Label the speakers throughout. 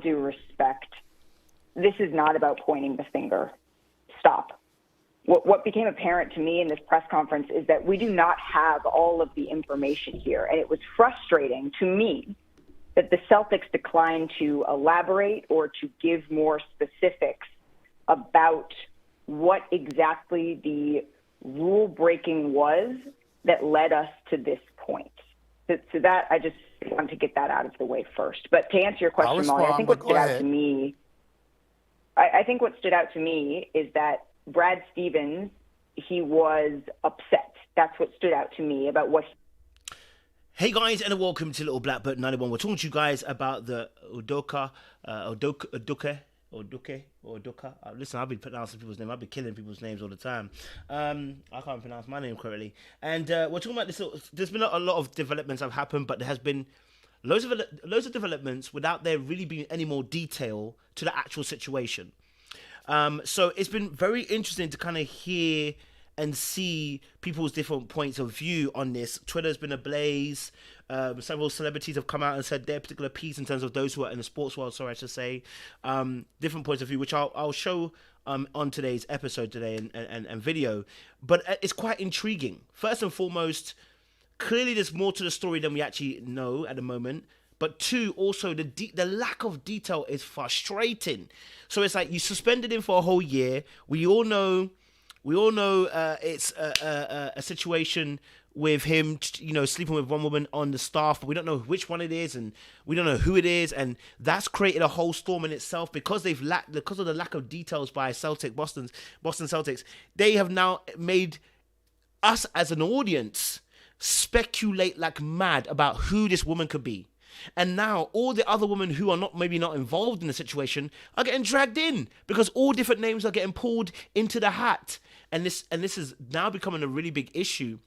Speaker 1: due respect, this is not about pointing the finger. Stop. What became apparent to me in this press conference is that we do not have all of the information here. And it was frustrating to me that the Celtics declined to elaborate or to give more specifics about what exactly the rule breaking was that led us to this point. So that I just wanted to get that out of the way first. But to answer your question, Molly, I think what stood out to me, I think what stood out to me is that Brad Stevens, he was upset. That's what stood out to me about what.
Speaker 2: Hey guys, and welcome to Little Black Bird 91. We're talking to you guys about the Udoka. Listen, I've been pronouncing people's names. I've been killing people's names all the time. I can't pronounce my name correctly. And we're talking about this. There's been a lot of developments have happened, but there has been loads of developments without there really being any more detail to the actual situation. So it's been very interesting to kind of hear and see people's different points of view on this. Twitter's been ablaze. Several celebrities have come out and said their particular piece in terms of those who are in the sports world, sorry I should say. Different points of view, which I'll show on today's episode today and video. But it's quite intriguing. First and foremost, clearly there's more to the story than we actually know at the moment. But two, also the lack of detail is frustrating. So it's like you suspended him for a whole year. We all know it's a situation with him, sleeping with one woman on the staff, but we don't know which one it is, and we don't know who it is, and that's created a whole storm in itself because of the lack of details by Boston Celtics. They have now made us as an audience speculate like mad about who this woman could be. And now all the other women who are maybe not involved in the situation are getting dragged in because all different names are getting pulled into the hat. And this is now becoming a really big issue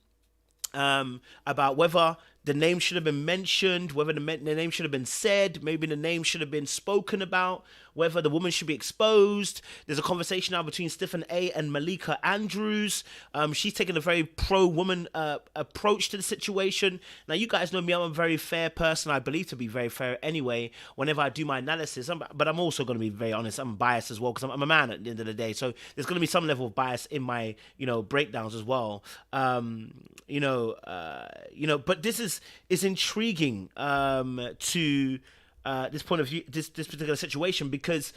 Speaker 2: about whether the name should have been mentioned, whether the name should have been said, maybe the name should have been spoken about, whether the woman should be exposed. There's a conversation now between Stephen A. and Malika Andrews. She's taking a very pro-woman approach to the situation. Now, you guys know me, I'm a very fair person. I believe to be very fair anyway, whenever I do my analysis. But I'm also going to be very honest. I'm biased as well because I'm a man at the end of the day. So there's going to be some level of bias in my, breakdowns as well. But this is intriguing to this point of view, this particular situation, because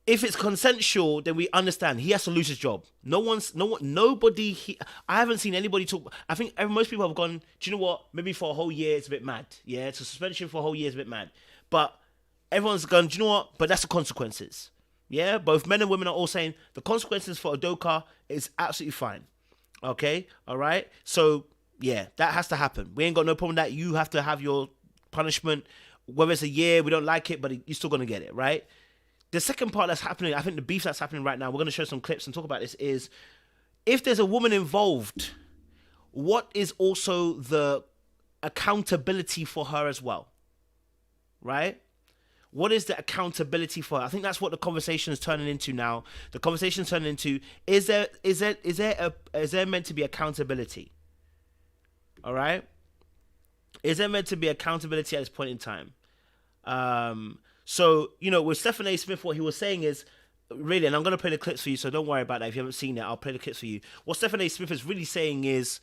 Speaker 2: if it's consensual, then we understand he has to lose his job. Nobody. I haven't seen anybody talk. I think most people have gone, do you know what? Maybe for a whole year it's a bit mad. Yeah, it's a suspension for a whole year is a bit mad. But everyone's gone, do you know what? But that's the consequences. Yeah, both men and women are all saying the consequences for Udoka is absolutely fine. Okay, all right. So yeah, that has to happen. We ain't got no problem with that. You have to have your punishment, whether it's a year, we don't like it, but you're still gonna get it, right? The second part that's happening, I think the beef that's happening right now, we're gonna show some clips and talk about this, is if there's a woman involved, what is also the accountability for her as well, right? What is the accountability for her? I think that's what the conversation is turning into now. The conversation is turning into, is there meant to be accountability? All right? Is there meant to be accountability at this point in time? So, with Stephen A. Smith, what he was saying is, really, and I'm going to play the clips for you, so don't worry about that. If you haven't seen it, I'll play the clips for you. What Stephen A. Smith is really saying is,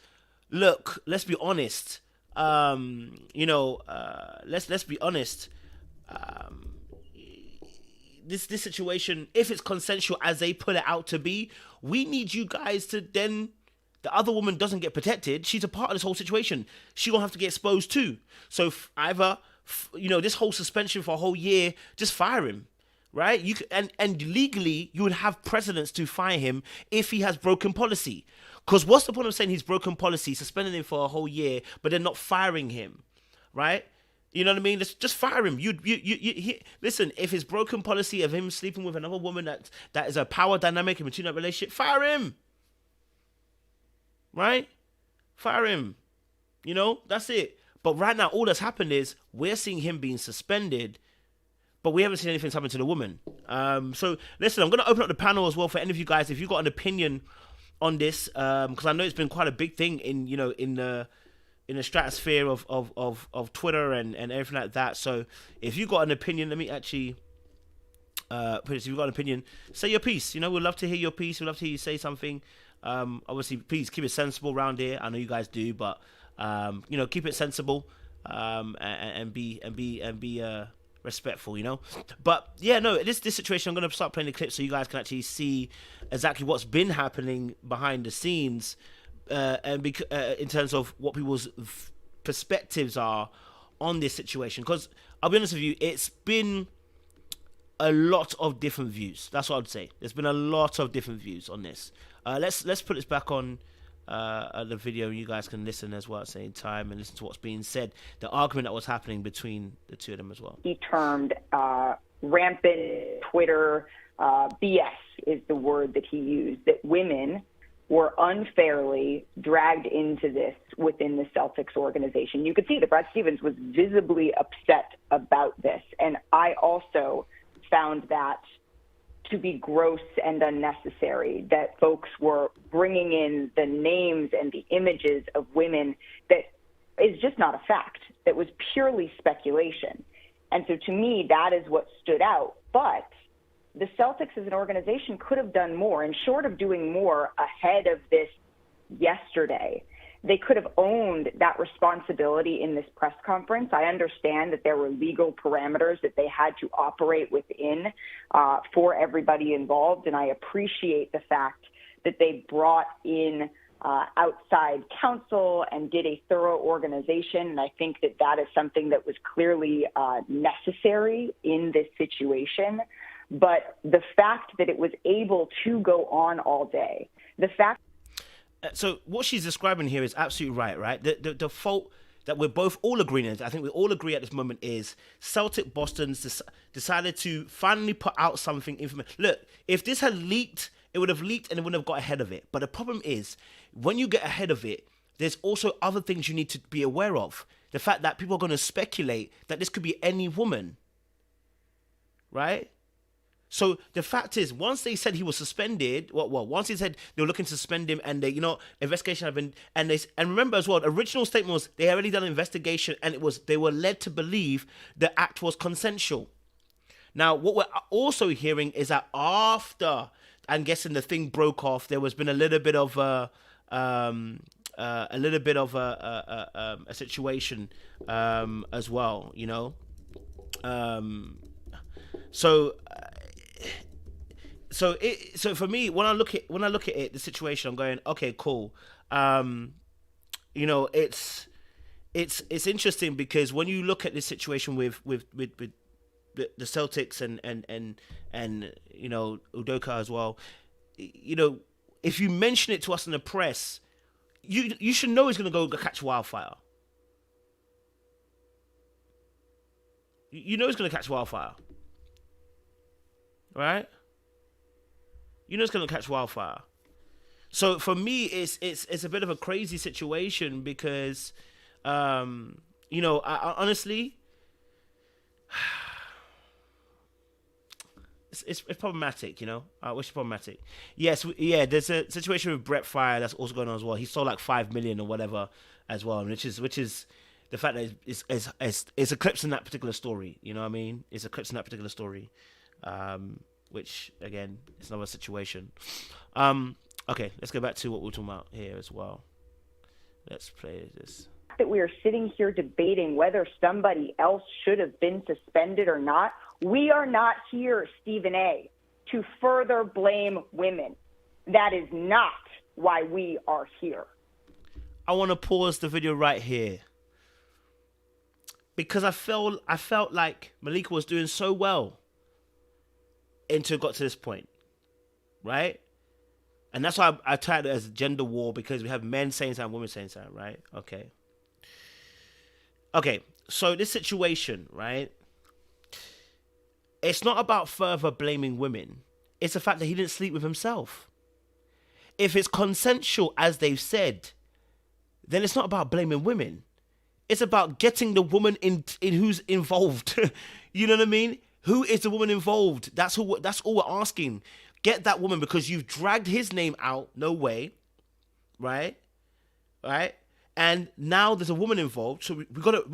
Speaker 2: look, let's be honest. Let's be honest. This situation, if it's consensual as they put it out to be, we need you guys to then, the other woman doesn't get protected. She's a part of this whole situation. She gonna have to get exposed too. So either, this whole suspension for a whole year, just fire him, right? You can, and legally you would have precedents to fire him if he has broken policy. Because what's the point of saying he's broken policy, suspending him for a whole year, but then not firing him, right? You know what I mean? Just fire him. Listen, if his broken policy of him sleeping with another woman that is a power dynamic in between that relationship, fire him. Right? Fire him. That's it. But right now, all that's happened is we're seeing him being suspended, but we haven't seen anything happen to the woman. So listen, I'm going to open up the panel as well for any of you guys. If you've got an opinion on this, because I know it's been quite a big thing in the in the stratosphere of Twitter and everything like that. So if you got an opinion, let me actually if you've got an opinion, say your piece. We'd love to hear your piece. We'd love to hear you say something. Obviously, please keep it sensible around here. I know you guys do, but keep it sensible, and be respectful. But yeah, no, this situation, I'm gonna start playing the clip so you guys can actually see exactly what's been happening behind the scenes, and in terms of what people's perspectives are on this situation. Because I'll be honest with you, it's been a lot of different views. That's what I'd say. There's been a lot of different views on this. Let's put this back on the video, and you guys can listen as well at the same time and listen to what's being said. The argument that was happening between the two of them as well.
Speaker 1: He termed rampant Twitter BS is the word that he used, that women were unfairly dragged into this within the Celtics organization. You could see that Brad Stevens was visibly upset about this. And I also found that to be gross and unnecessary, that folks were bringing in the names and the images of women that is just not a fact. That was purely speculation. And so to me, that is what stood out. But the Celtics as an organization could have done more, and short of doing more ahead of this yesterday, they could have owned that responsibility in this press conference. I understand that there were legal parameters that they had to operate within for everybody involved, and I appreciate the fact that they brought in outside counsel and did a thorough organization, and I think that that is something that was clearly necessary in this situation. But the fact that it was able to go on all day, the fact...
Speaker 2: So what she's describing here is absolutely right? The fault that we're both all agreeing on, I think we all agree at this moment, is Celtic Boston's decided to finally put out something information. Look, if this had leaked, it would have leaked and it wouldn't have got ahead of it. But the problem is, when you get ahead of it, there's also other things you need to be aware of. The fact that people are going to speculate that this could be any woman, right? So the fact is, once they said he was suspended, once they said they were looking to suspend him, and they, investigation had been, and remember as well, the original statement was they had already done an investigation, and they were led to believe the act was consensual. Now, what we're also hearing is that after, I'm guessing the thing broke off, there was been a little bit of a situation as well, So for me, when I look at it, the situation, I'm going, okay, cool. It's interesting because when you look at this situation with the Celtics and Udoka as well, if you mention it to us in the press, you should know it's going to go catch wildfire. You know it's going to catch wildfire, right? You know it's going to catch wildfire. So for me, it's a bit of a crazy situation because, I honestly, it's problematic. It's problematic. Yes, there's a situation with Brett Fryer that's also going on as well. He sold like 5 million or whatever as well, which is the fact that it's eclipsing that particular story. You know what I mean? It's eclipsing that particular story. Which again, it's another situation. Okay, let's go back to what we're talking about here as well. Let's play this.
Speaker 1: That we are sitting here debating whether somebody else should have been suspended or not. We are not here, Stephen A., to further blame women. That is not why we are here.
Speaker 2: I want to pause the video right here because I felt like Malika was doing so well until it got to this point, right? And that's why I titled it as gender war, because we have men saying something, women saying something, right? Okay, so this situation, right? It's not about further blaming women. It's the fact that he didn't sleep with himself. If it's consensual, as they've said, then it's not about blaming women. It's about getting the woman in who's involved. You know what I mean? Who is the woman involved? That's all we're asking. Get that woman, because you've dragged his name out. No way. Right? and now there's a woman involved, so we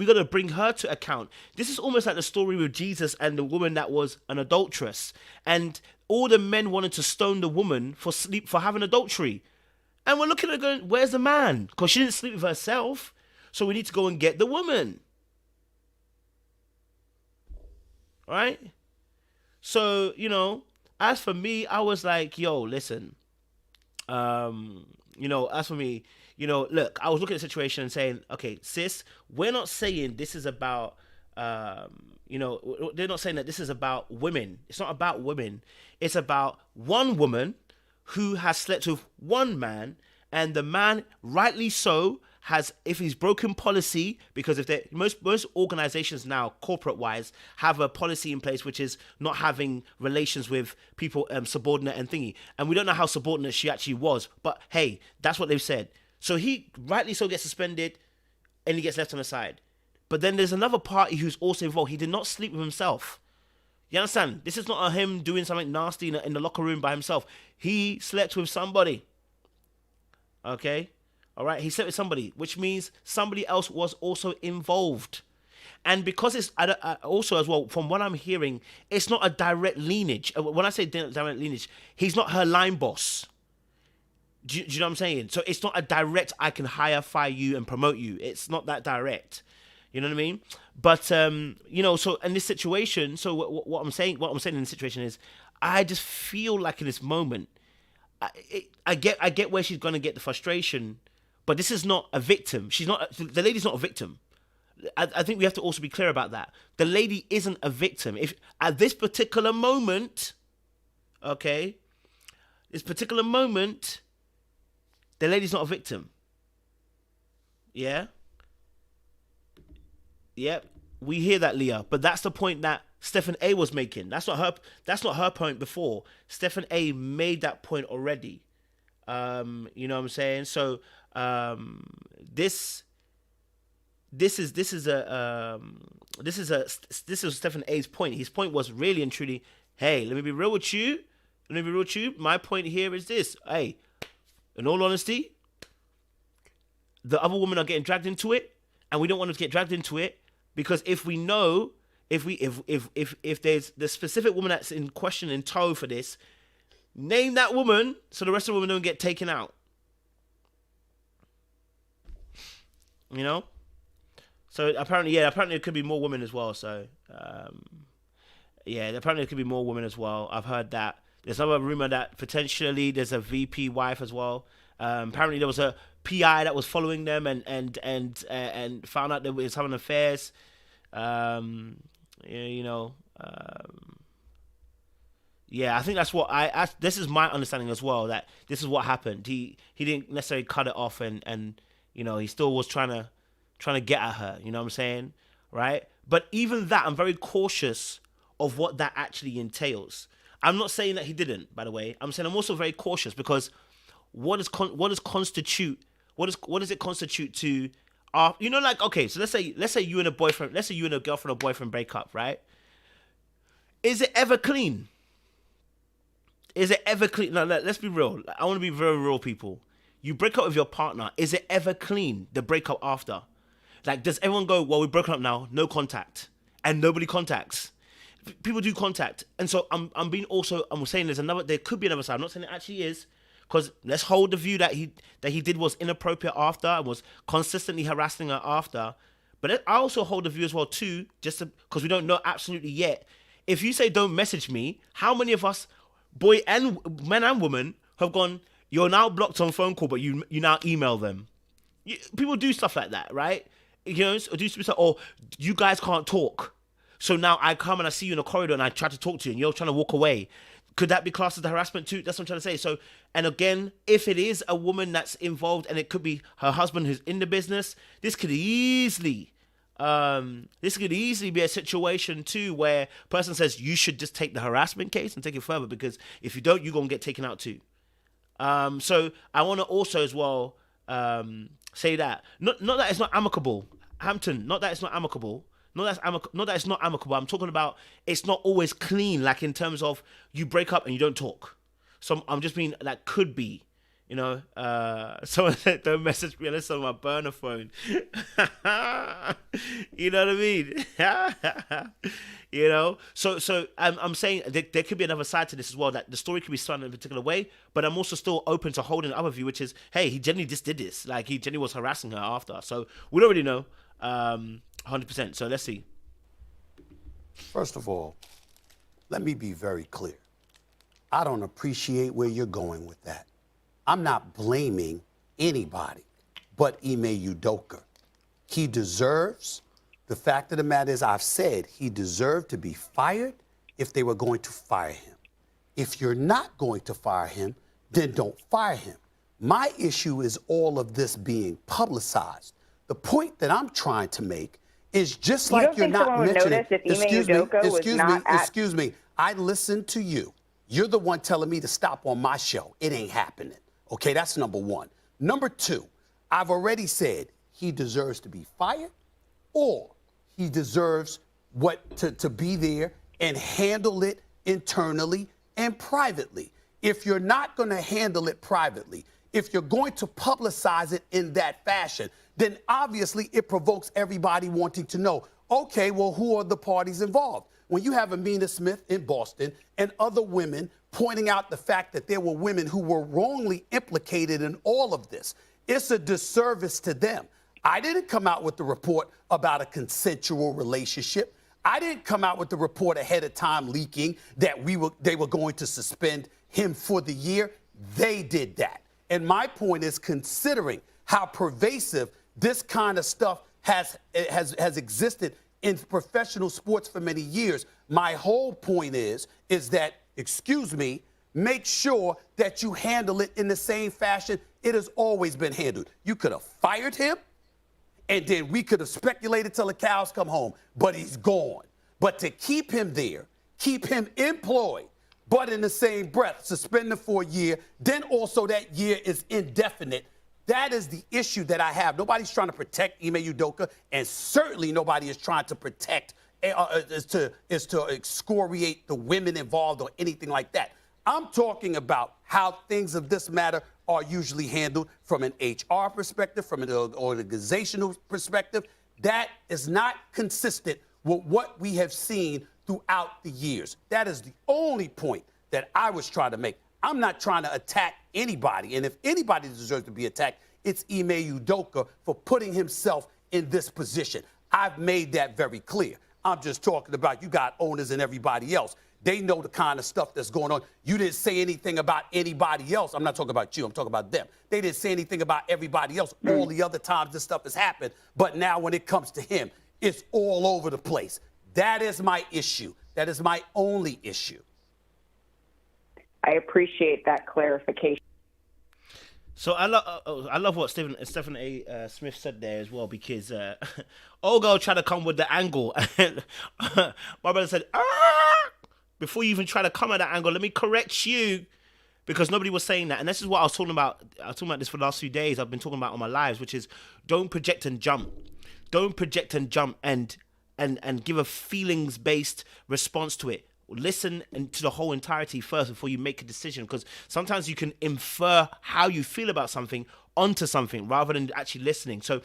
Speaker 2: gotta bring her to account. This is almost like the story with Jesus and the woman that was an adulteress, and all the men wanted to stone the woman for having adultery, and we're looking at her going, where's the man? Because she didn't sleep with herself, so we need to go and get the woman. All right? So, as for me, I was like, yo, listen, as for me, look, I was looking at the situation and saying, okay, sis, we're not saying this is about, they're not saying that this is about women. It's not about women. It's about one woman who has slept with one man, and the man, rightly so, if he's broken policy, because if most organizations now, corporate wise, have a policy in place which is not having relations with people subordinate and thingy, and we don't know how subordinate she actually was, but hey, that's what they've said. So he rightly so gets suspended and he gets left on the side. But then there's another party who's also involved. He did not sleep with himself. You understand? This is not him doing something nasty in the locker room by himself. He slept with somebody. Okay? All right, he slept with somebody, which means somebody else was also involved. And because it's also as well, from what I'm hearing, it's not a direct lineage. When I say direct lineage, he's not her line boss. Do you know what I'm saying? So it's not a direct, I can fire you and promote you. It's not that direct. You know what I mean? But, so in this situation, so what I'm saying in this situation is, I just feel like in this moment, I get where she's going to get the frustration. But this is not a victim. The lady's not a victim. I think we have to also be clear about that. The lady isn't a victim. If at this particular moment, okay, the lady's not a victim. Yeah? Yep. We hear that, Leah. But that's the point that Stephen A was making. That's not her point before. Stephen A made that point already. You know what I'm saying? So this is Stephen A's point. His point was really and truly, hey, let me be real with you. My point here is this. Hey, in all honesty, the other women are getting dragged into it, and we don't want to get dragged into it, because if we know, if there's the specific woman that's in question in tow for this, name that woman so the rest of the women don't get taken out. So apparently it could be more women as well. So apparently it could be more women as well. I've heard that. There's another rumor that potentially there's a VP wife as well. Apparently there was a PI that was following them and found out they was having affairs. I think that's what this is my understanding as well, that this is what happened. He didn't necessarily cut it off and he still was trying to get at her, you know what I'm saying? Right? But even that, I'm very cautious of what that actually entails. I'm not saying that he didn't, by the way. I'm saying I'm also very cautious, because what does it constitute to okay, so let's say you and a boyfriend, let's say you and a girlfriend or boyfriend break up, right? Is it ever clean? No, let's be real. I want to be very real, people. You break up with your partner. Is it ever clean, the breakup after? Like, does everyone go, well, we're broken up now, no contact, and nobody contacts? People do contact, and so I'm saying there could be another side. I'm not saying it actually is, because let's hold the view that he did was inappropriate after and was consistently harassing her after. But I also hold the view as well too, because we don't know absolutely yet. If you say don't message me, how many of us, men and women, have gone, you're now blocked on phone call, but you now email them? People do stuff like that, right? Or you guys can't talk, so now I come and I see you in the corridor and I try to talk to you and you're trying to walk away. Could that be classed as harassment too? That's what I'm trying to say. So, and again, if it is a woman that's involved and it could be her husband who's in the business, this could easily be a situation too where a person says you should just take the harassment case and take it further, because if you don't, you're gonna get taken out too. So I want to also as well say that not that it's not amicable, Hampton. Not that it's not amicable. Not that it's not amicable. I'm talking about it's not always clean, like in terms of you break up and you don't talk. So I'm just being like could be. Someone said, don't message me unless on my burner phone. You know what I mean? So I'm saying there could be another side to this as well, that the story could be spun in a particular way, but I'm also still open to holding the other view, which is, hey, he genuinely just did this. Like, he genuinely was harassing her after. So we don't really know 100%. So let's see.
Speaker 3: First of all, let me be very clear. I don't appreciate where you're going with that. I'm not blaming anybody but Ime Udoka. He deserves, the fact of the matter is, I've said he deserved to be fired if they were going to fire him. If you're not going to fire him, then don't fire him. My issue is all of this being publicized. The point that I'm trying to make is just like you're not mentioning. Excuse me. I listened to you. You're the one telling me to stop on my show. It ain't happening. Okay, that's number one. Number two, I've already said he deserves to be fired, or he deserves to be there and handle it internally and privately. If you're not going to handle it privately, if you're going to publicize it in that fashion, then obviously it provokes everybody wanting to know, okay, well, who are the parties involved? When you have Amina Smith in Boston and other women pointing out the fact that there were women who were wrongly implicated in all of this, it's a disservice to them. I didn't come out with the report about a consensual relationship. I didn't come out with the report ahead of time leaking that they were going to suspend him for the year. They did that. And my point is, considering how pervasive this kind of stuff has existed in professional sports for many years, my whole point is that, excuse me, make sure that you handle it in the same fashion it has always been handled. You could have fired him, and then we could have speculated till the cows come home, but he's gone. But to keep him there, keep him employed, but in the same breath, suspend him for a year, then also that year is indefinite. That is the issue that I have. Nobody's trying to protect Ime Udoka, and certainly nobody is trying to protect, is to excoriate the women involved or anything like that. I'm talking about how things of this matter are usually handled from an HR perspective, from an organizational perspective. That is not consistent with what we have seen throughout the years. That is the only point that I was trying to make. I'm not trying to attack anybody. And if anybody deserves to be attacked, it's Ime Udoka for putting himself in this position. I've made that very clear. I'm just talking about, you got owners and everybody else. They know the kind of stuff that's going on. You didn't say anything about anybody else. I'm not talking about you. I'm talking about them. They didn't say anything about everybody else all the other times this stuff has happened. But now when it comes to him, it's all over the place. That is my issue. That is my only issue.
Speaker 1: I appreciate that clarification.
Speaker 2: So I love what Stephen A. Smith said there as well, because Olga tried to come with the angle, and my brother said, before you even try to come at that angle, let me correct you, because nobody was saying that. And this is what I was talking about. I was talking about this for the last few days. I've been talking about on my lives, which is, don't project and jump. Don't project and jump and give a feelings-based response to it. Listen to the whole entirety first before you make a decision, because sometimes you can infer how you feel about something onto something rather than actually listening. So,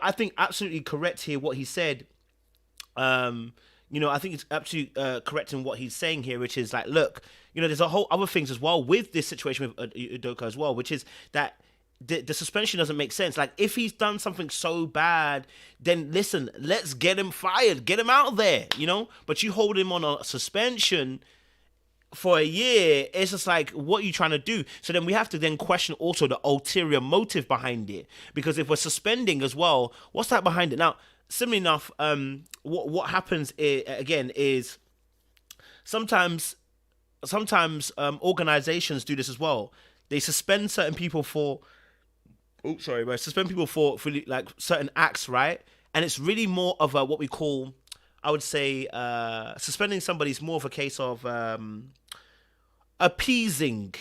Speaker 2: I think absolutely correct here what he said. I think it's absolutely correct in what he's saying here, which is like, look, there's a whole other things as well with this situation with Udoka as well, which is that the suspension doesn't make sense. Like, if he's done something so bad, then listen, let's get him fired, get him out of there, But you hold him on a suspension for a year, it's just like, what are you trying to do? So then we have to then question also the ulterior motive behind it. Because if we're suspending as well, what's that behind it? Now, similarly enough, what happens is sometimes organizations do this as well. They suspend certain people for like certain acts, right? And it's really more of what we call, I would say, suspending somebody is more of a case of appeasing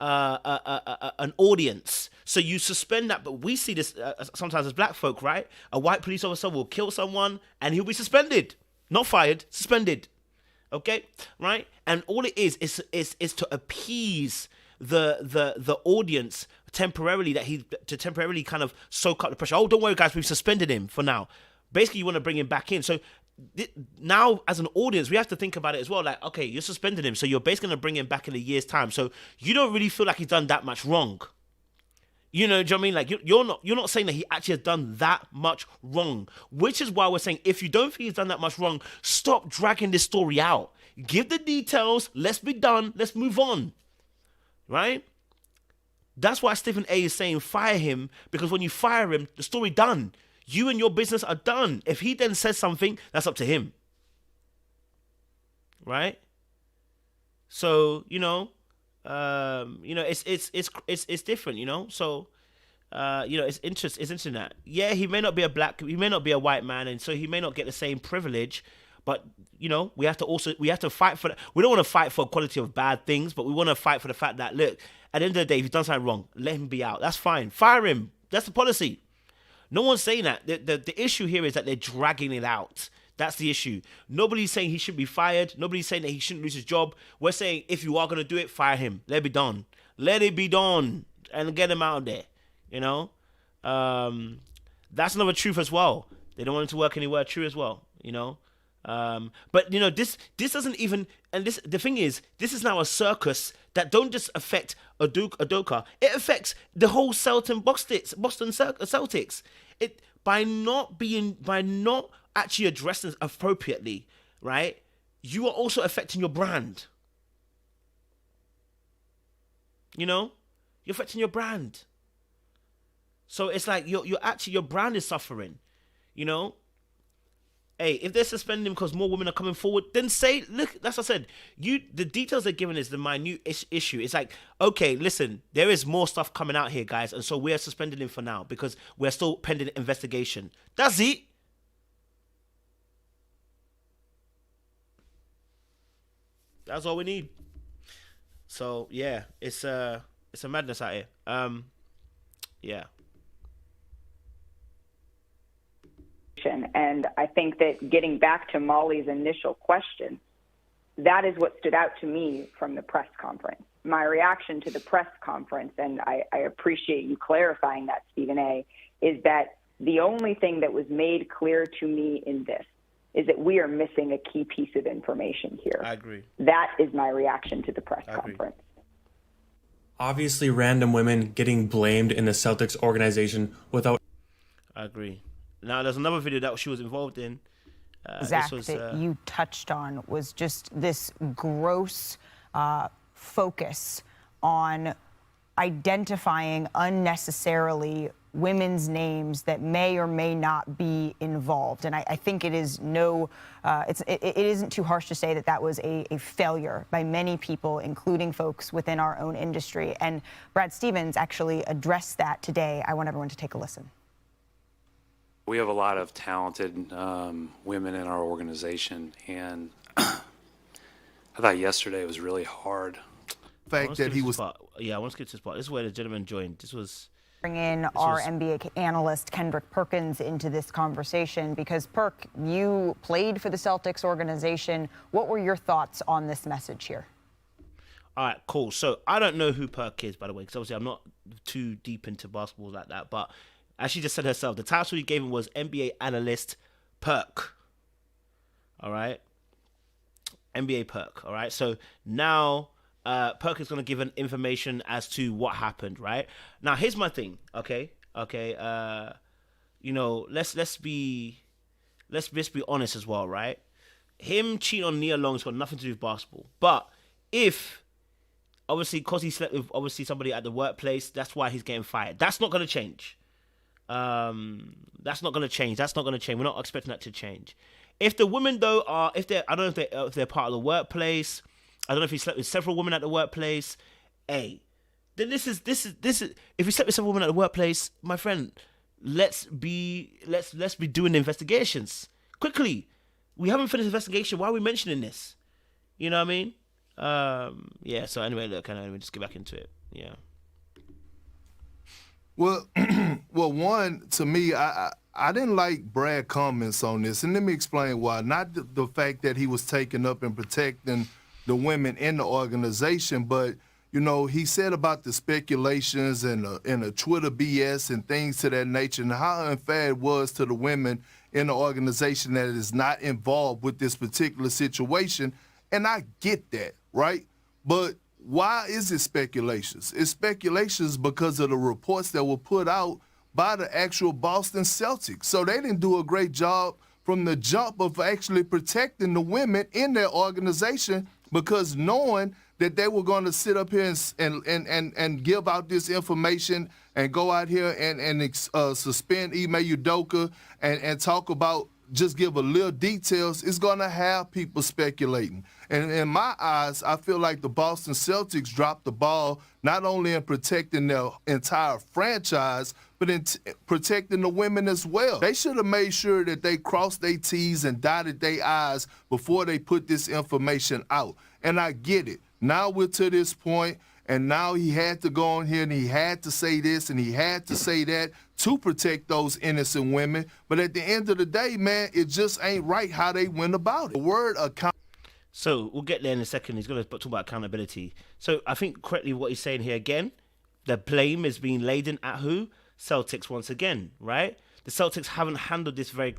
Speaker 2: an audience. So you suspend that, but we see this sometimes as black folk, right? A white police officer will kill someone and he'll be suspended, not fired, suspended. Okay, right? And all it is to appease the audience temporarily, to temporarily kind of soak up the pressure. Oh, don't worry, guys, we've suspended him for now. Basically, you want to bring him back in. So now, as an audience, we have to think about it as well. Like, okay, you're suspending him, so you're basically going to bring him back in a year's time. So you don't really feel like he's done that much wrong. You know, do you know what I mean? Like, you're not saying that he actually has done that much wrong, which is why we're saying, if you don't think he's done that much wrong, stop dragging this story out. Give the details. Let's be done. Let's move on. Right? That's why Stephen A is saying fire him, because when you fire him, the story done. You and your business are done. If he then says something, that's up to him. Right? So, it's different, So, it's interesting that, yeah, he may not be a white man, and so he may not get the same privilege, but we have to fight for that. We don't want to fight for equality of bad things, but we want to fight for the fact that, look, at the end of the day, if he's done something wrong, let him be out. That's fine. Fire him. That's the policy. No one's saying that. The issue here is that they're dragging it out. That's the issue. Nobody's saying he should be fired. Nobody's saying that he shouldn't lose his job. We're saying, if you are going to do it, fire him. Let it be done. Let it be done. And get him out of there. That's another truth as well. They don't want him to work anywhere. True as well. But this doesn't even, and the thing is, this is now a circus that don't just affect Udoka. It affects the whole Boston Celtics. By not actually addressing this appropriately, right? You are also affecting your brand. You're affecting your brand. So it's like your brand is suffering. Hey, if they're suspending him because more women are coming forward, then say, look, that's what I said. The details they're giving is the minute issue. It's like, okay, listen, there is more stuff coming out here, guys, and so we're suspending him for now because we're still pending investigation. That's it. That's all we need. So yeah, it's a madness out here. Yeah.
Speaker 1: And I think that getting back to Molly's initial question, that is what stood out to me from the press conference. My reaction to the press conference, and I appreciate you clarifying that, Stephen A., is that the only thing that was made clear to me in this is that we are missing a key piece of information here.
Speaker 2: I agree.
Speaker 1: That is my reaction to the press conference.
Speaker 4: Obviously, random women getting blamed in the Celtics organization without...
Speaker 2: I agree. Now, there's another video that she was involved in.
Speaker 5: Zach, that you touched on was just this gross focus on identifying unnecessarily women's names that may or may not be involved. And I think it is it isn't too harsh to say that that was a failure by many people, including folks within our own industry. And Brad Stevens actually addressed that today. I want everyone to take a listen.
Speaker 6: We have a lot of talented women in our organization, and I thought yesterday was really hard.
Speaker 2: Fact that he was... Yeah, I want to skip to this part. This is where the gentleman joined.
Speaker 5: Bring in our NBA analyst, Kendrick Perkins, into this conversation because, Perk, you played for the Celtics organization. What were your thoughts on this message here?
Speaker 2: All right, cool. So I don't know who Perk is, by the way, because obviously I'm not too deep into basketball like that, but as she just said herself, the title he gave him was NBA Analyst Perk. All right? NBA Perk, all right? So now Perk is going to give an information as to what happened, right? Now, here's my thing, okay? Okay, let's be honest as well, right? Him cheating on Nia Long's got nothing to do with basketball. But if, obviously, because he slept with, obviously, somebody at the workplace, that's why he's getting fired. That's not going to change. That's not going to change. We're not expecting that to change. If the women though are, I don't know if they're part of the workplace. I don't know if he slept with several women at the workplace. Hey, then this is. If you slept with several women at the workplace, my friend, let's be doing the investigations quickly. We haven't finished the investigation. Why are we mentioning this? You know what I mean? Yeah. So anyway, look, let me just get back into it. Yeah.
Speaker 7: Well, one, to me, I didn't like Brad comments on this, and let me explain why. Not the fact that he was taking up and protecting the women in the organization, but he said about the speculations and the Twitter BS and things to that nature, and how unfair it was to the women in the organization that is not involved with this particular situation. And I get that, right? But why is it speculations? It's speculations because of the reports that were put out by the actual Boston Celtics. So they didn't do a great job from the jump of actually protecting the women in their organization, because knowing that they were going to sit up here and give out this information and go out here and suspend Ime Udoka and talk about, just give a little details, is going to have people speculating. And in my eyes, I feel like the Boston Celtics dropped the ball not only in protecting their entire franchise, but in protecting the women as well. They should have made sure that they crossed their T's and dotted their I's before they put this information out. And I get it. Now we're to this point, and now he had to go on here and he had to say this and he had to say that to protect those innocent women. But at the end of the day, man, it just ain't right how they went about it. The word account.
Speaker 2: So we'll get there in a second. He's going to talk about accountability. So I think correctly what he's saying here again, the blame is being laden at who? Celtics once again, right? The Celtics haven't handled this very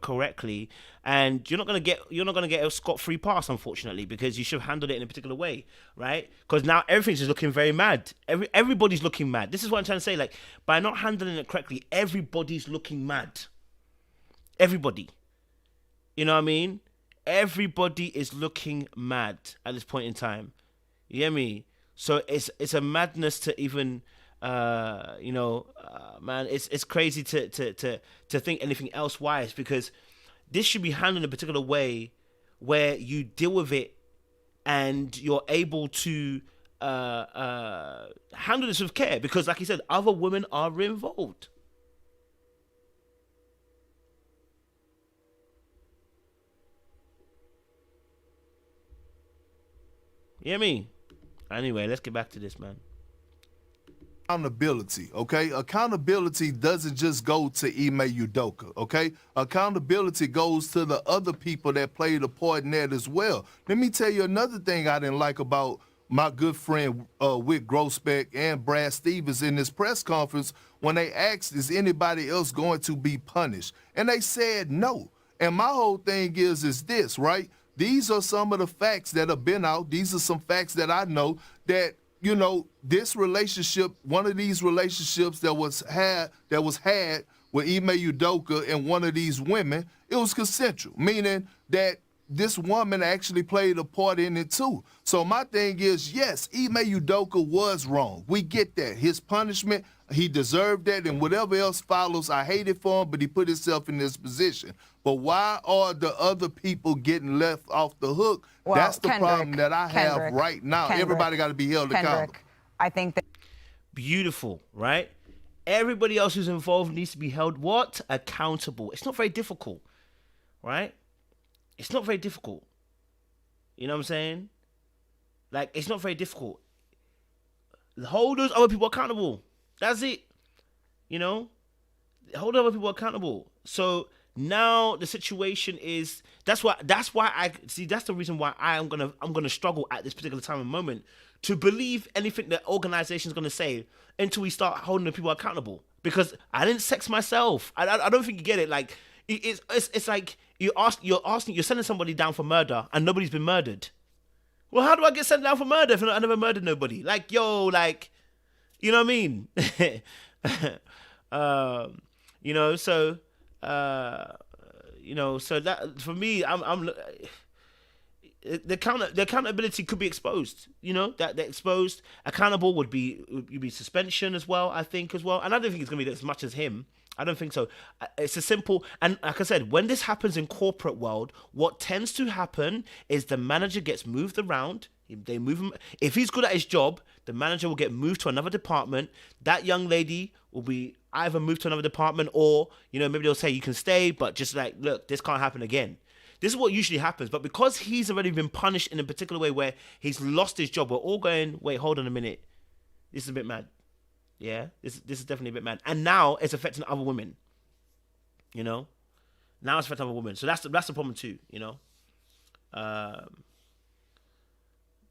Speaker 2: correctly, and you're not gonna get a scot-free pass, unfortunately, because you should have handled it in a particular way, right? Because now everything's just looking very mad. Everybody's looking mad. This is what I'm trying to say. Like, by not handling it correctly, everybody's looking mad. Everybody. You know what I mean? Everybody is looking mad at this point in time. You hear me? So it's a madness to even. Man, it's crazy to think anything else wise, because this should be handled in a particular way where you deal with it and you're able to handle this with care, because like you said, other women are involved. You hear me? Anyway, let's get back to this, man.
Speaker 7: Accountability, okay? Accountability doesn't just go to Ime Udoka, okay? Accountability goes to the other people that played a part in that as well. Let me tell you another thing I didn't like about my good friend Wick Grossbeck and Brad Stevens in this press conference when they asked, is anybody else going to be punished? And they said no. And my whole thing is this, right? These are some of the facts that have been out. These are some facts that I know that, this relationship, one of these relationships that was had with Ime Udoka and one of these women, it was consensual, meaning that this woman actually played a part in it too. So my thing is, yes, Ime Udoka was wrong. We get that. His punishment, he deserved that, and whatever else follows, I hate it for him, but he put himself in this position. But why are the other people getting left off the hook?
Speaker 5: Well,
Speaker 7: that's the problem that I have right now. Everybody got to be held accountable.
Speaker 5: I think that.
Speaker 2: Beautiful, right? Everybody else who's involved needs to be held what? Accountable. It's not very difficult, right? It's not very difficult. You know what I'm saying? Like, it's not very difficult. Hold those other people accountable. That's it. Hold other people accountable. So now the situation is, that's the reason why I'm gonna struggle at this particular time and moment to believe anything that organization's gonna say until we start holding the people accountable. Because I didn't sex myself. I don't think you get it. Like, it's like you're sending somebody down for murder and nobody's been murdered. Well, how do I get sent down for murder if I never murdered nobody? Like, yo, like, you know what I mean? So that for me, the accountability could be exposed. That the exposed, accountable would be suspension as well. I think as well, and I don't think it's gonna be as much as him. I don't think so. It's a simple, and like I said, when this happens in corporate world, what tends to happen is the manager gets moved around. They move him. If he's good at his job, the manager will get moved to another department. That young lady will be either moved to another department, or maybe they'll say you can stay, but just like, look, this can't happen again. This is what usually happens. But because he's already been punished in a particular way where he's lost his job, we're all going, wait, hold on a minute. This is a bit mad. Yeah, this is definitely a bit mad. And now it's affecting other women. Now it's affecting other women. So that's the problem too,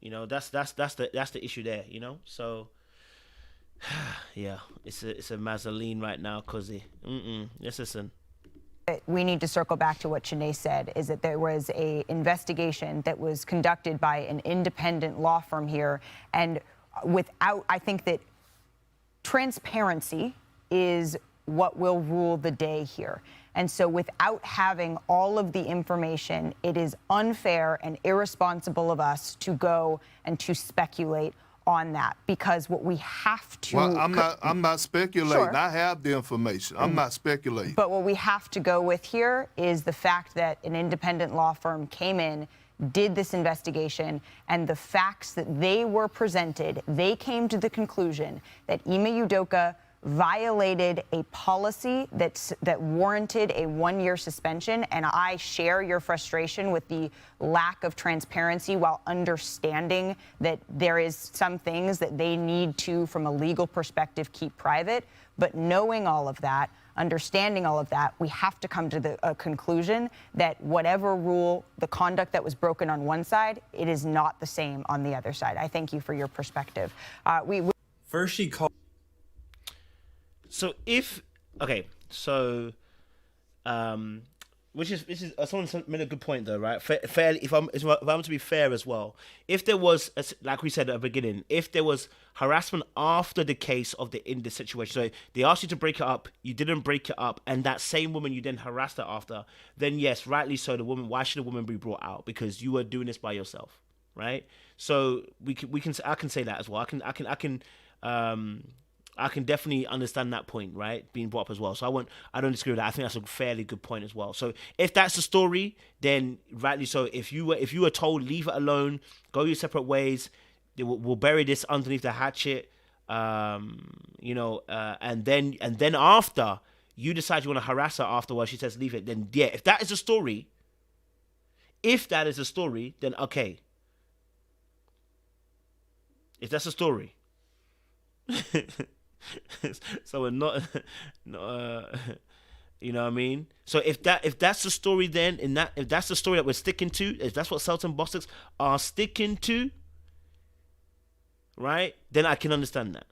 Speaker 2: You know, that's the issue there. You know, so yeah, it's a Mazzoline right now, Cuzzy. Yes, listen.
Speaker 5: We need to circle back to what Shanae said, is that there was a investigation that was conducted by an independent law firm here, and I think that transparency is what will rule the day here. And so without having all of the information, it is unfair and irresponsible of us to go and to speculate on that, because what we have to...
Speaker 7: Well, I'm not speculating.
Speaker 5: Sure.
Speaker 7: I have the information. I'm not speculating.
Speaker 5: But what we have to go with here is the fact that an independent law firm came in, did this investigation, and the facts that they were presented, they came to the conclusion that Ime Udoka violated a policy that warranted a 1-year suspension. And I share your frustration with the lack of transparency, while understanding that there is some things that they need to, from a legal perspective, keep private. But knowing all of that, understanding all of that, we have to come to the conclusion that whatever rule, the conduct that was broken on one side, it is not the same on the other side. I thank you for your perspective.
Speaker 4: First, she called.
Speaker 2: So which is someone made a good point though, right? Fairly, if I'm to be fair as well, if there was, like we said at the beginning, if there was harassment after the case in the situation, so they asked you to break it up, you didn't break it up, and that same woman you then harassed her after, then yes, rightly so, why should a woman be brought out? Because you were doing this by yourself, right? So I can say that as well. I can definitely understand that point, right? Being brought up as well. So I don't disagree with that. I think that's a fairly good point as well. So if that's the story, then rightly so. If you were told, leave it alone, go your separate ways, we'll bury this underneath the hatchet, and then after you decide you want to harass her afterwards, she says leave it. Then yeah, if that is the story, then okay. If that's the story. So we're not you know what I mean? So if that's the story, then if that's the story that we're sticking to, if that's what Celtic Bosses are sticking to, right? Then I can understand that,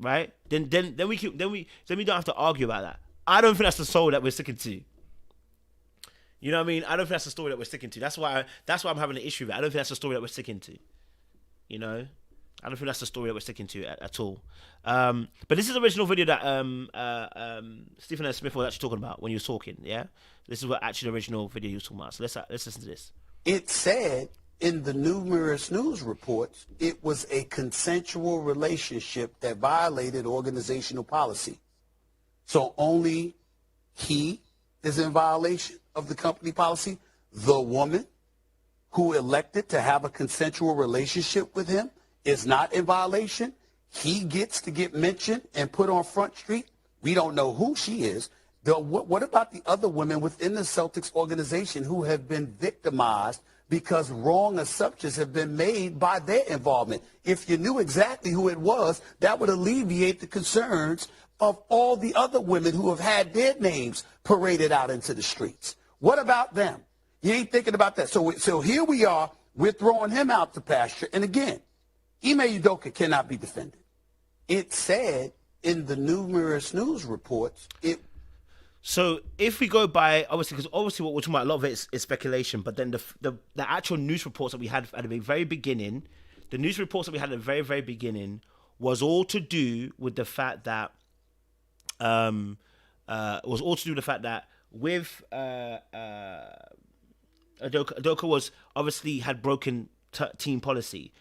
Speaker 2: right? Then we don't have to argue about that. I don't think that's the story that we're sticking to. You know what I mean? I don't think that's the story that we're sticking to. That's why I'm having an issue with it. I don't think that's the story that we're sticking to. You know? I don't think that's the story that we're sticking to at all. But this is the original video that Stephen A. Smith was actually talking about when he was talking, yeah? This is the original video he was talking about. So let's listen to this.
Speaker 3: It said in the numerous news reports it was a consensual relationship that violated organizational policy. So only he is in violation of the company policy. The woman who elected to have a consensual relationship with him is not in violation. He gets to get mentioned and put on Front Street. We don't know who she is. What about the other women within the Celtics organization who have been victimized because wrong assumptions have been made by their involvement? If you knew exactly who it was, that would alleviate the concerns of all the other women who have had their names paraded out into the streets. What about them? You ain't thinking about that. So here we are, we're throwing him out to pasture. And again, Ime Udoka cannot be defended. It said in the numerous news reports,
Speaker 2: So if we go by, obviously what we're talking about, a lot of it is speculation, but then the actual news reports that we had at the very beginning, was all to do with the fact that, with Udoka was obviously had broken team policy.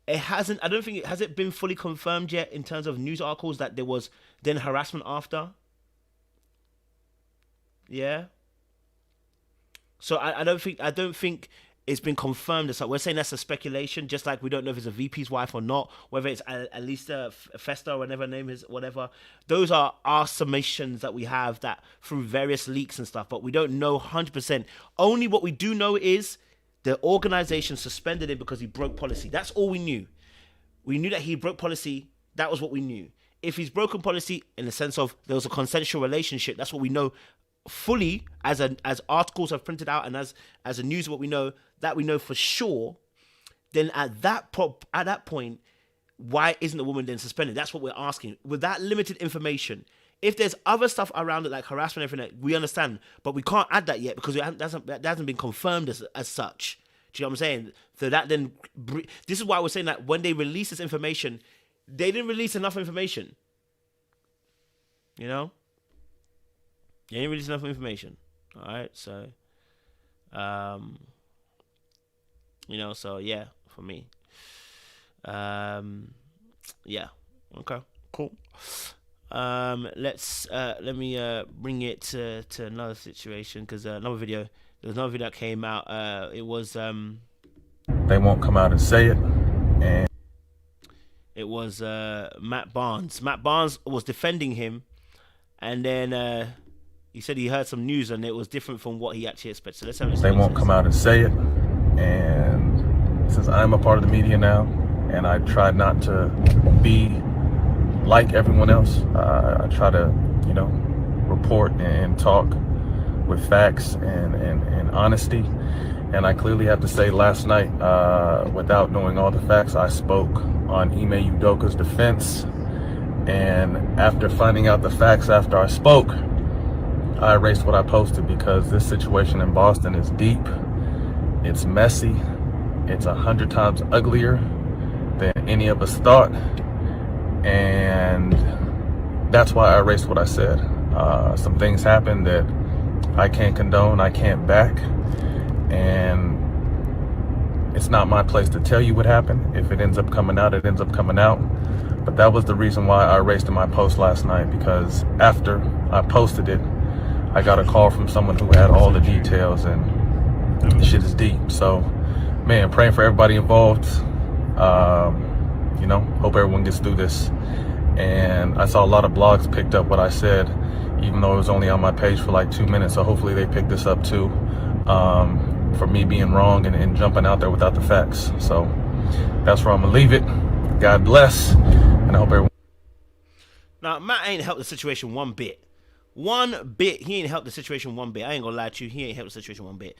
Speaker 2: It hasn't. I don't think has it been fully confirmed yet in terms of news articles that there was then harassment after. Yeah. So I don't think it's been confirmed. We're saying that's a speculation, just like we don't know if it's a VP's wife or not, whether it's Alisa Festa or whatever her name is, whatever. Those are our summations that we have that through various leaks and stuff, but we don't know 100%. Only what we do know is the organization suspended him because he broke policy. That's all we knew. We knew that he broke policy. That was what we knew. If he's broken policy in the sense of there was a consensual relationship, that's what we know fully as articles have printed out and as a news what we know for sure. then at that point, why isn't the woman then suspended? That's what we're asking. With that limited information, if there's other stuff around it like harassment and everything, we understand, but we can't add that yet because that hasn't been confirmed as such. Do you know what I'm saying? So that then, this is why we're saying that when they release this information, they didn't release enough information. You know? They didn't release enough information. All right, so, so yeah, for me. Yeah, okay, cool. Let me bring it to another situation, because another video. There's another video that came out. It was
Speaker 8: they won't come out and say it, and
Speaker 2: it was Matt Barnes. Matt Barnes was defending him, and then he said he heard some news and it was different from what he actually expected. So let's have a
Speaker 8: they won't come out and say it. And since I'm a part of the media now, and I try not to be like everyone else, I try to, report and talk with facts and honesty. And I clearly have to say, last night, without knowing all the facts, I spoke on Ime Udoka's defense. And after finding out the facts after I spoke, I erased what I posted, because this situation in Boston is deep, it's messy, it's 100 times uglier than any of us thought. And that's why I erased what I said. Some things happened that I can't condone, I can't back, and it's not my place to tell you what happened. If it ends up coming out, it ends up coming out. But that was the reason why I erased my post last night, because after I posted it, I got a call from someone who had all the details, and the shit is deep. So, man, praying for everybody involved. Hope everyone gets through this. And I saw a lot of blogs picked up what I said, even though it was only on my page for like 2 minutes. So hopefully they pick this up too, for me being wrong and jumping out there without the facts. So that's where I'm gonna leave it. God bless, and I hope everyone.
Speaker 2: Now, Matt ain't helped the situation one bit. One bit. He ain't helped the situation one bit. I ain't gonna lie to you. He ain't helped the situation one bit.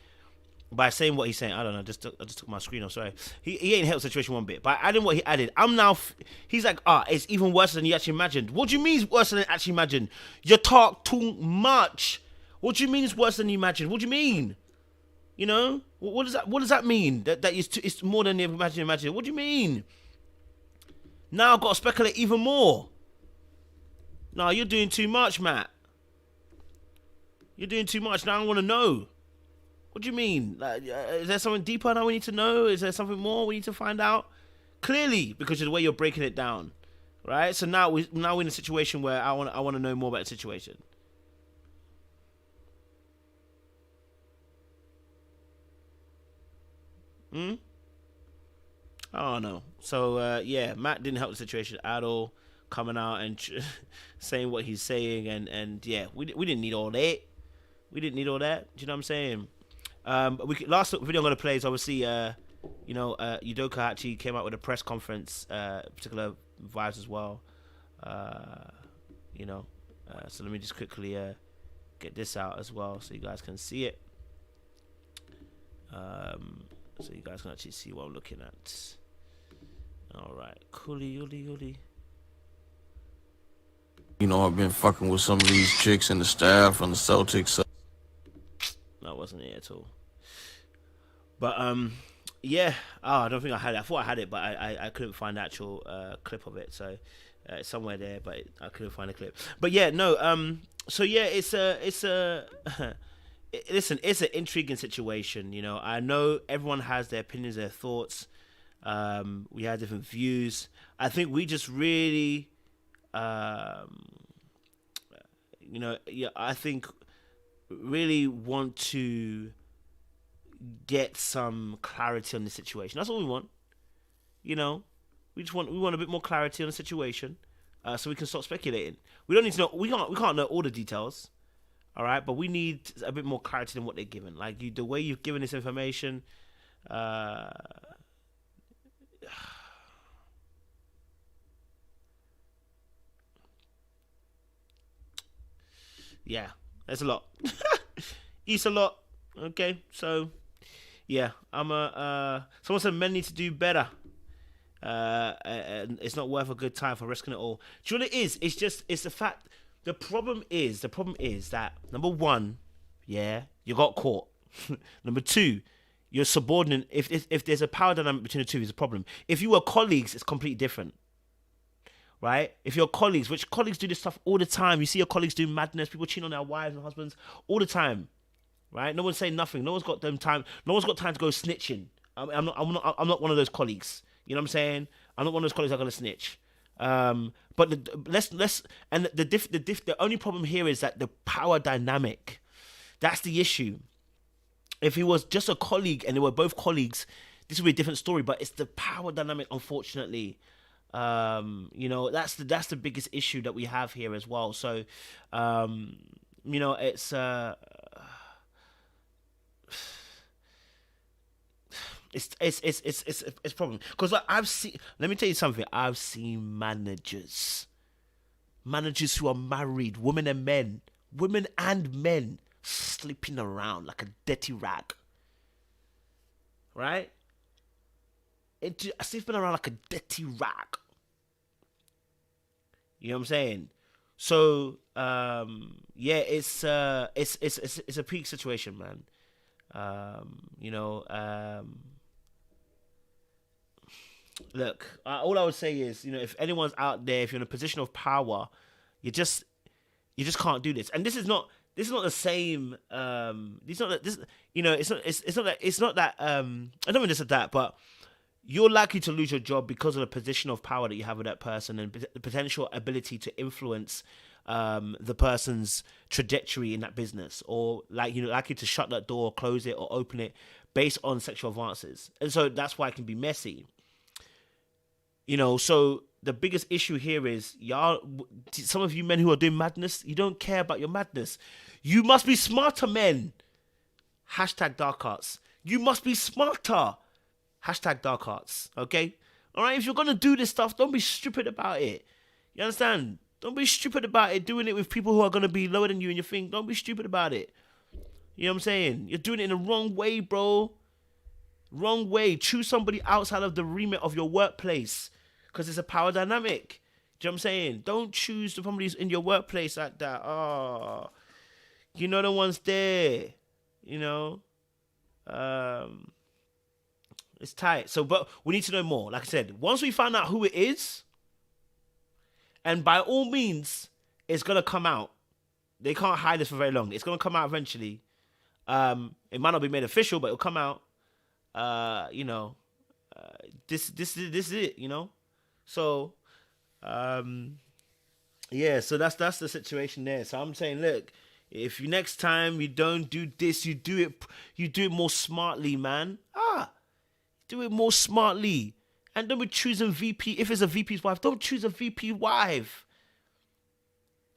Speaker 2: By saying what he's saying, I don't know. I just took my screen off. Sorry. He ain't helped the situation one bit. By adding what he added, he's like, it's even worse than you actually imagined. What do you mean it's worse than you actually imagined? You talk too much. What do you mean it's worse than you imagined? What do you mean? What does that mean? That it's more than you imagine. What do you mean? Now I've got to speculate even more. No, you're doing too much, Matt. You're doing too much. Now I want to know. What do you mean? Is there something deeper now we need to know? Is there something more we need to find out? Clearly, because of the way you're breaking it down, right? So now we're in a situation where I want to know more about the situation. I don't know. So yeah, Matt didn't help the situation at all, coming out and saying what he's saying, and yeah, we didn't need all that. We didn't need all that. Do you know what I'm saying? Last video I'm going to play is obviously, Udoka actually came out with a press conference, particular vibes as well. So let me just quickly get this out as well so you guys can see it. So you guys can actually see what I'm looking at. All right, coolly.
Speaker 9: I've been fucking with some of these chicks and the staff from the Celtics.
Speaker 2: No, it wasn't it at all. But yeah. I don't think I had it. I thought I had it, but I couldn't find the actual clip of it. So it's somewhere there, but I couldn't find a clip. But yeah, no. So yeah, it's listen, it's an intriguing situation. I know everyone has their opinions, their thoughts. We have different views. I think we just really, I think really want to get some clarity on the situation. That's all we want. We want a bit more clarity on the situation, so we can stop speculating. We don't need to know. We can't know all the details. All right, but we need a bit more clarity than what they're given. Like the way you've given this information. Yeah, there's a lot. It's a lot. Okay, so Yeah, someone said men need to do better. And it's not worth a good time for risking it all. Do you know what it is? It's the fact. The problem is that number one, yeah, you got caught. Number two, you're subordinate. If there's a power dynamic between the two, is a problem. If you were colleagues, it's completely different. Right? If you're colleagues, which colleagues do this stuff all the time. You see your colleagues do madness, people cheating on their wives and husbands all the time. Right? No one's saying nothing. No one's got time to go snitching. I'm not one of those colleagues. You know what I'm saying? I'm not one of those colleagues that are gonna snitch. But the only problem here is that the power dynamic. That's the issue. If he was just a colleague and they were both colleagues, this would be a different story. But it's the power dynamic, unfortunately. That's the biggest issue that we have here as well. So, it's a problem because let me tell you something. I've seen managers who are married, women and men, sleeping around like a dirty rag. Right? Sleeping around like a dirty rag. You know what I'm saying? So, it's a peak situation, man. Look, all I would say is, if anyone's out there, if you're in a position of power, you just can't do this. And this is not the same. It's not that. I don't mean this or that, but you're likely to lose your job because of the position of power that you have with that person and the potential ability to influence the person's trajectory in that business, or likely to shut that door, close it, or open it based on sexual advances. And so that's why it can be messy. So the biggest issue here is some of you men who are doing madness, you don't care about your madness. You must be smarter, men. #dark arts. You must be smarter. #dark arts. Okay? All right? If you're going to do this stuff, don't be stupid about it. You understand? Don't be stupid about it, doing it with people who are going to be lower than you in your thing. Don't be stupid about it. You know what I'm saying? You're doing it in the wrong way, bro. Wrong way. Choose somebody outside of the remit of your workplace because it's a power dynamic. Do you know what I'm saying? Don't choose somebody who's in your workplace like that. Oh, no one's there. It's tight. So, but we need to know more. Like I said, once we find out who it is, and by all means, it's going to come out. They can't hide this for very long. It's going to come out eventually. It might not be made official, but it'll come out. This is it, So, so that's the situation there. So I'm saying, look, if next time you don't do this, you do it more smartly, man. Do it more smartly. And don't be choosing VP. If it's a VP's wife, don't choose a VP wife.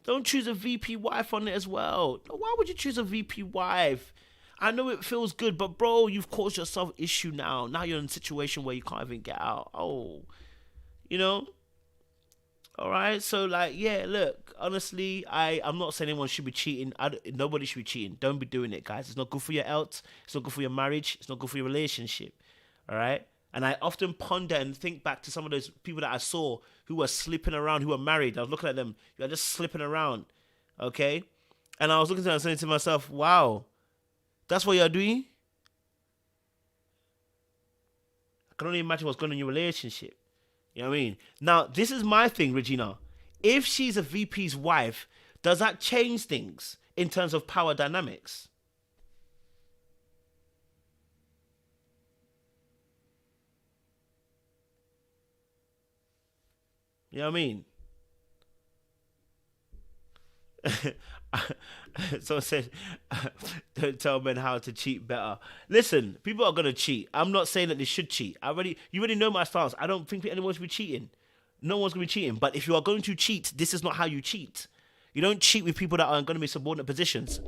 Speaker 2: Don't choose a VP wife on it as well. Why would you choose a VP wife? I know it feels good, but bro, you've caused yourself issue now. Now you're in a situation where you can't even get out. All right. So look, honestly, I'm not saying anyone should be cheating. Nobody should be cheating. Don't be doing it, guys. It's not good for your health. It's not good for your marriage. It's not good for your relationship. All right. And I often ponder and think back to some of those people that I saw who were sleeping around, who were married. I was looking at them. You're just slipping around. Okay. And I was looking at them and saying to myself, wow, that's what you're doing? I can only imagine what's going on in your relationship. You know what I mean? Now, this is my thing, Regina. If she's a VP's wife, does that change things in terms of power dynamics? You know what I mean? Someone said, don't tell men how to cheat better. Listen, people are going to cheat. I'm not saying that they should cheat. You already know my stance. I don't think anyone should be cheating. No one's going to be cheating. But if you are going to cheat, this is not how you cheat. You don't cheat with people that are going to be subordinate positions.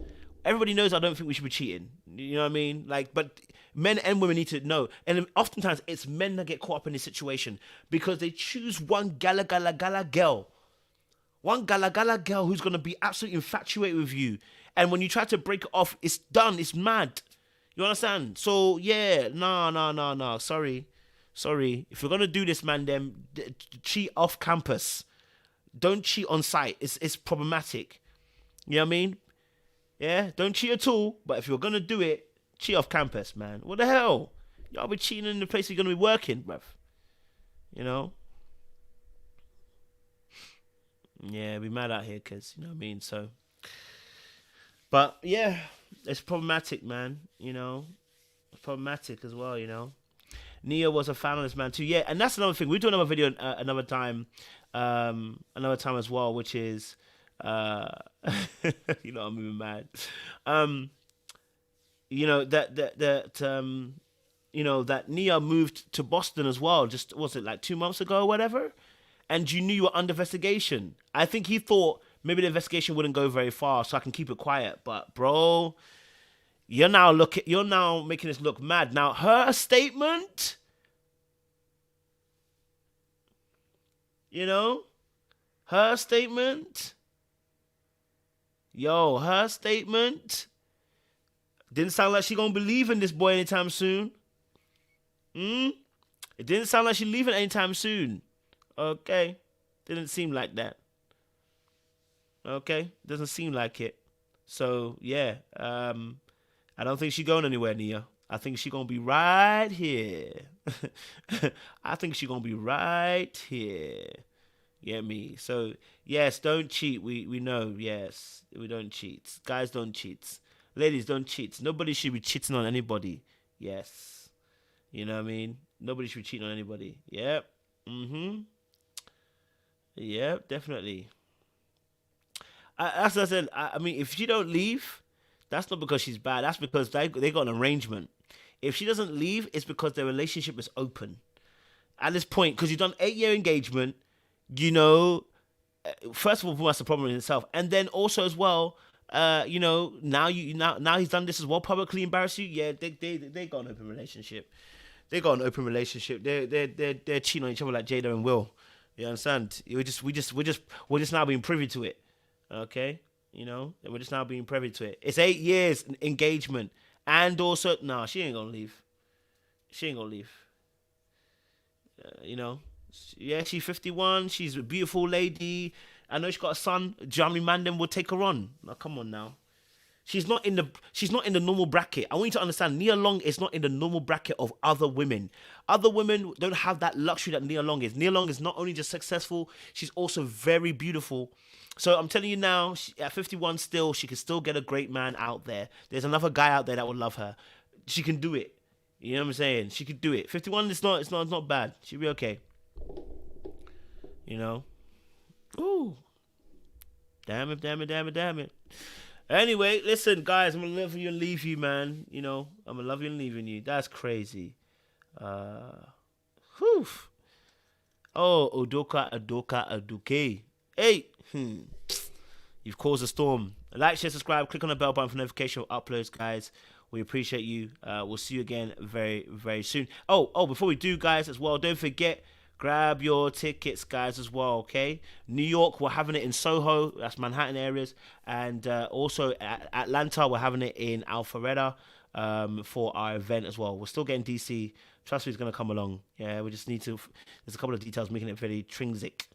Speaker 2: Everybody knows I don't think we should be cheating. You know what I mean? But men and women need to know. And oftentimes it's men that get caught up in this situation because they choose one gala girl. One gala girl who's going to be absolutely infatuated with you. And when you try to break it off, it's done. It's mad. You understand? So yeah, no. Sorry. If you're gonna do this, man, then cheat off campus. Don't cheat on site. It's problematic. You know what I mean? Yeah, don't cheat at all. But if you're gonna do it, cheat off campus, man. What the hell? Y'all be cheating in the place you're gonna be working, bruv. You know? Yeah, be mad out here, cause you know what I mean. So, but yeah, it's problematic, man. You know, it's problematic as well. You know, Nia was a fan of this man too. Yeah, and that's another thing. We do another video another time as well, which is, you know, I'm even mad. You know that you know that Nia moved to Boston as well. Just was it like 2 months ago or whatever? And you knew you were under investigation. I think he thought maybe the investigation wouldn't go very far, so I can keep it quiet. But bro, you're now making this look mad. Now her statement, you know, her statement didn't sound like she gonna be leaving this boy anytime soon. It didn't sound like she leaving anytime soon. Okay, didn't seem like that. Okay, doesn't seem like it. So yeah, I don't think she's going anywhere, Nia. I think she's gonna be right here. I think she's gonna be right here. Get me? So yes, don't cheat. We know. Yes, we don't cheat. Guys don't cheat. Ladies don't cheat. Nobody should be cheating on anybody. Yes, you know what I mean. Nobody should be cheating on anybody. Yep. Yeah, definitely. As I said, I mean, if she don't leave, that's not because she's bad. That's because they got an arrangement. If she doesn't leave, it's because their relationship is open. At this point, because you've done 8-year engagement, you know, first of all, that's the problem in itself, and then also as well, you know, now he's done this as well, publicly embarrass you. Yeah, they got an open relationship. They're cheating on each other like Jada and Will. You understand? We're just now being privy to it. Okay, you know, we're just now being privy to it. It's 8 years engagement, and also, nah, she ain't gonna leave. You know, yeah, she's 51. She's a beautiful lady. I know she's got a son. Jamie Mandem will take her on. Now, come on now. She's not in the normal bracket. I want you to understand, Nia Long is not in the normal bracket of other women. Other women don't have that luxury that Nia Long is. Nia Long is not only just successful, she's also very beautiful. So I'm telling you now, at 51 still, she can still get a great man out there. There's another guy out there that would love her. She can do it. You know what I'm saying? She could do it. 51 it's not bad. She'll be okay. You know? Ooh. Damn it. Anyway, listen, guys, I'm gonna love you and leave you, man. You know, I'm gonna love you and leaving you. That's crazy. Whew. Oh, Udoka. Hey, you've caused a storm. Like, share, subscribe, click on the bell button for notification of uploads, guys. We appreciate you. We'll see you again very, very soon. Oh, before we do, guys, as well, don't forget, grab your tickets, guys, as well, okay? New York, we're having it in Soho, that's Manhattan areas, and also Atlanta, we're having it in Alpharetta for our event as well. We're still getting DC. Trust me, it's going to come along. Yeah, we just need to... There's a couple of details making it very trinsic.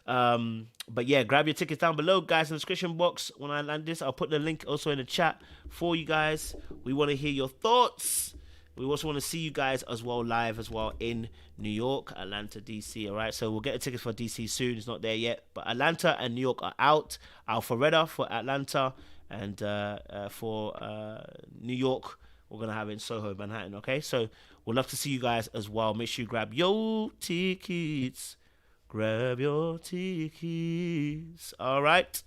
Speaker 2: But yeah, grab your tickets down below, guys, in the description box. When I land this, I'll put the link also in the chat for you guys. We want to hear your thoughts. We also want to see you guys as well live as well in New York, Atlanta, DC. All right, so we'll get the tickets for DC soon. It's not there yet, but Atlanta and New York are out. Alpharetta for Atlanta, and for New York, we're gonna have it in Soho, Manhattan. Okay, so we'd love to see you guys as well. Make sure you grab your tickets. Grab your tickets. All right.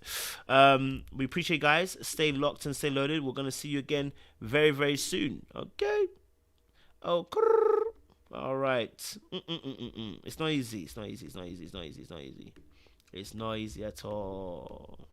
Speaker 2: We appreciate you guys. Stay locked and stay loaded. We're gonna see you again very, very soon. Okay. Oh, all right. It's not easy. It's not easy at all.